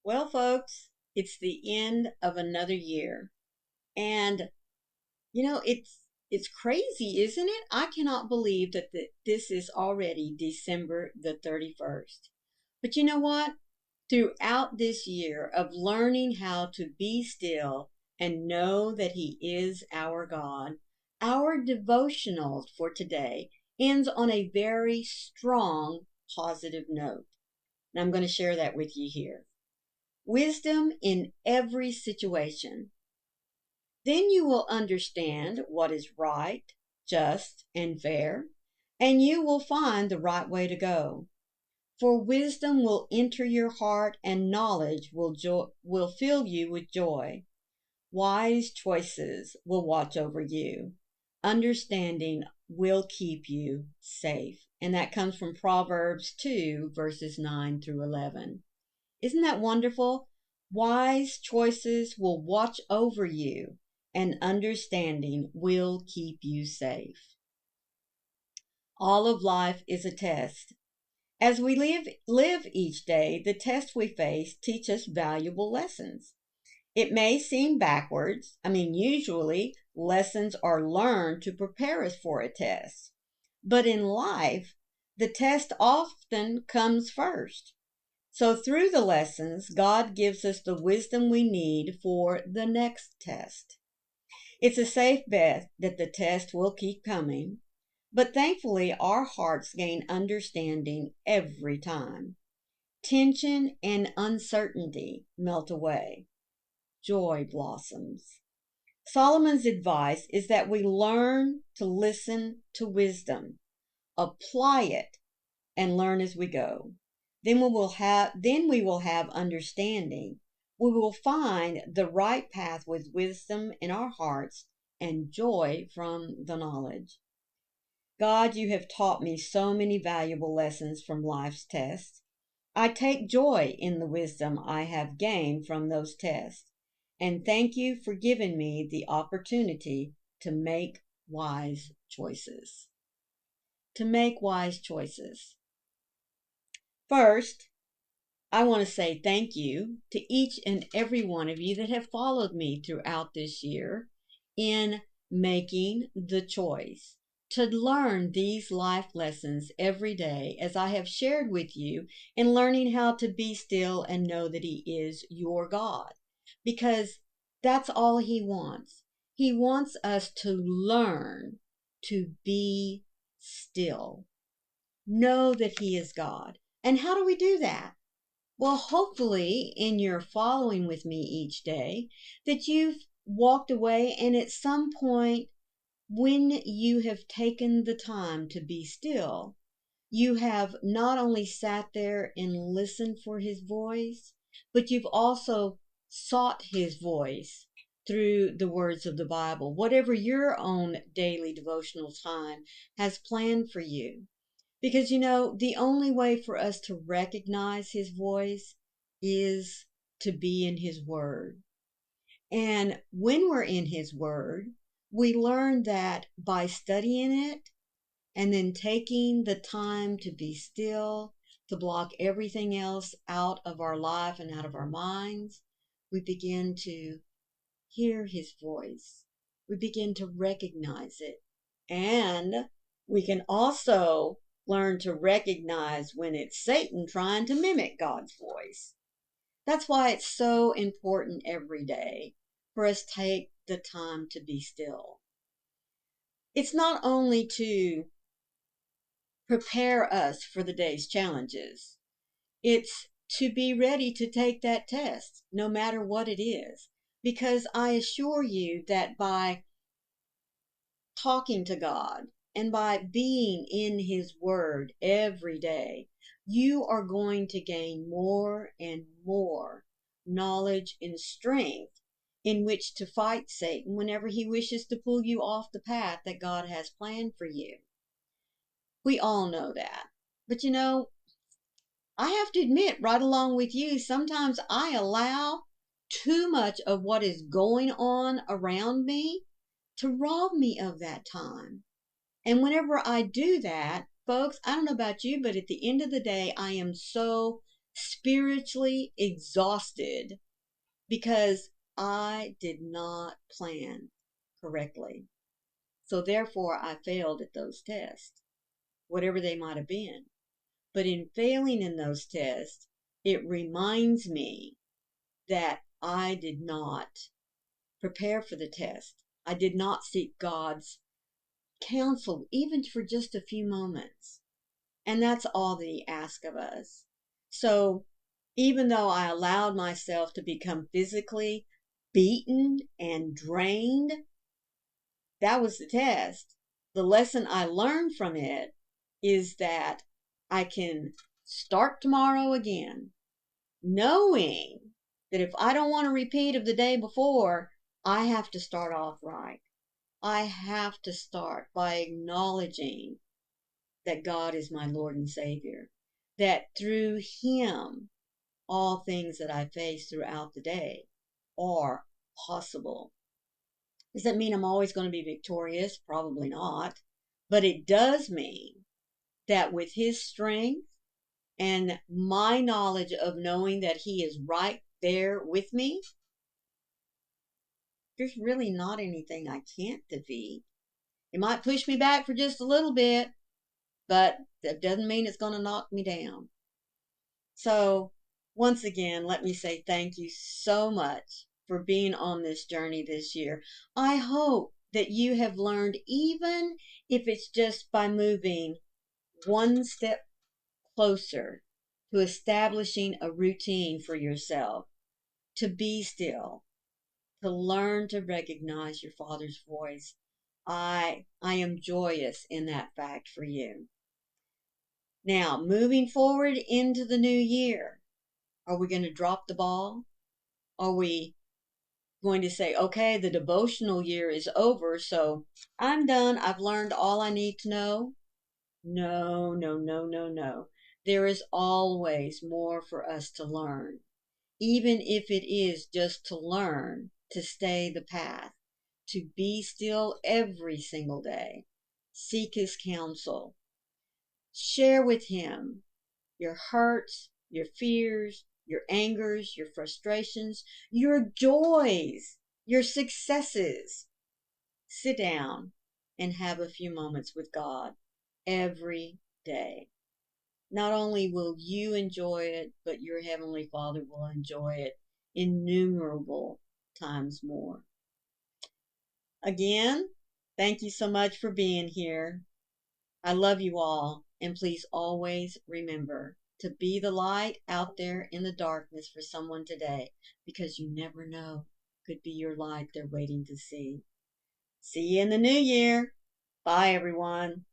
Well, folks, it's the end of another year. And it's crazy, isn't it? I cannot believe that this is already December the 31st. But you know what? Throughout this year of learning how to be still and know that He is our God, our devotional for today ends on a very strong positive note. And I'm going to share that with you here. Wisdom in every situation. Then you will understand what is right, just, and fair, and you will find the right way to go. For wisdom will enter your heart, and knowledge will fill you with joy. Wise choices will watch over you. Understanding will keep you safe. And that comes from Proverbs 2, verses 9 through 11. Isn't that wonderful? Wise choices will watch over you, and understanding will keep you safe. All of life is a test. As we live each day, the tests we face teach us valuable lessons. It may seem backwards. Usually lessons are learned to prepare us for a test. But in life, the test often comes first. So through the lessons, God gives us the wisdom we need for the next test. It's a safe bet that the test will keep coming, but thankfully our hearts gain understanding every time. Tension and uncertainty melt away. Joy blossoms. Solomon's advice is that we learn to listen to wisdom, apply it, and learn as we go. Then we will have understanding. We will find the right path with wisdom in our hearts and joy from the knowledge. God, you have taught me so many valuable lessons from life's tests. I take joy in the wisdom I have gained from those tests. And thank you for giving me the opportunity to make wise choices. To make wise choices. First, I want to say thank you to each and every one of you that have followed me throughout this year in making the choice to learn these life lessons every day as I have shared with you in learning how to be still and know that He is your God. Because that's all He wants. He wants us to learn to be still. Know that He is God. And how do we do that? Well, hopefully, in your following with me each day, that you've walked away and at some point, when you have taken the time to be still, you have not only sat there and listened for His voice, but you've also sought His voice through the words of the Bible, whatever your own daily devotional time has planned for you. Because the only way for us to recognize His voice is to be in His Word. And when we're in His Word, we learn that by studying it and then taking the time to be still, to block everything else out of our life and out of our minds, we begin to hear His voice. We begin to recognize it. And we can also learn to recognize when it's Satan trying to mimic God's voice. That's why it's so important every day for us to take the time to be still. It's not only to prepare us for the day's challenges, it's to be ready to take that test, no matter what it is. Because I assure you that by talking to God and by being in His Word every day, you are going to gain more and more knowledge and strength in which to fight Satan whenever he wishes to pull you off the path that God has planned for you. We all know that. But I have to admit, right along with you, sometimes I allow too much of what is going on around me to rob me of that time. And whenever I do that, folks, I don't know about you, but at the end of the day, I am so spiritually exhausted because I did not plan correctly. So therefore, I failed at those tests, whatever they might have been. But in failing in those tests, it reminds me that I did not prepare for the test. I did not seek God's counsel, even for just a few moments. And that's all that He asks of us. So even though I allowed myself to become physically beaten and drained, that was the test. The lesson I learned from it is that I can start tomorrow again, knowing that if I don't want a repeat of the day before, I have to start off right. I have to start by acknowledging that God is my Lord and Savior, that through Him, all things that I face throughout the day are possible. Does that mean I'm always going to be victorious? Probably not. But it does mean that with His strength and my knowledge of knowing that He is right there with me, there's really not anything I can't defeat. It might push me back for just a little bit, but that doesn't mean it's going to knock me down. So, once again, let me say thank you so much for being on this journey this year. I hope that you have learned, even if it's just by moving one step closer to establishing a routine for yourself, to be still, to learn to recognize your Father's voice. I am joyous in that fact for you. Now, moving forward into the new year, are we going to drop the ball? Are we going to say, okay, the devotional year is over, so I'm done. I've learned all I need to know? No, no, no, no, no. There is always more for us to learn, even if it is just to learn to stay the path, to be still every single day. Seek His counsel. Share with Him your hurts, your fears, your angers, your frustrations, your joys, your successes. Sit down and have a few moments with God every day. Not only will you enjoy it, but your Heavenly Father will enjoy it innumerable times more. Again, thank you so much for being here. I love you all, and please always remember to be the light out there in the darkness for someone today, because you never know. Could be your light they're waiting to see. See you in the new year. Bye, everyone.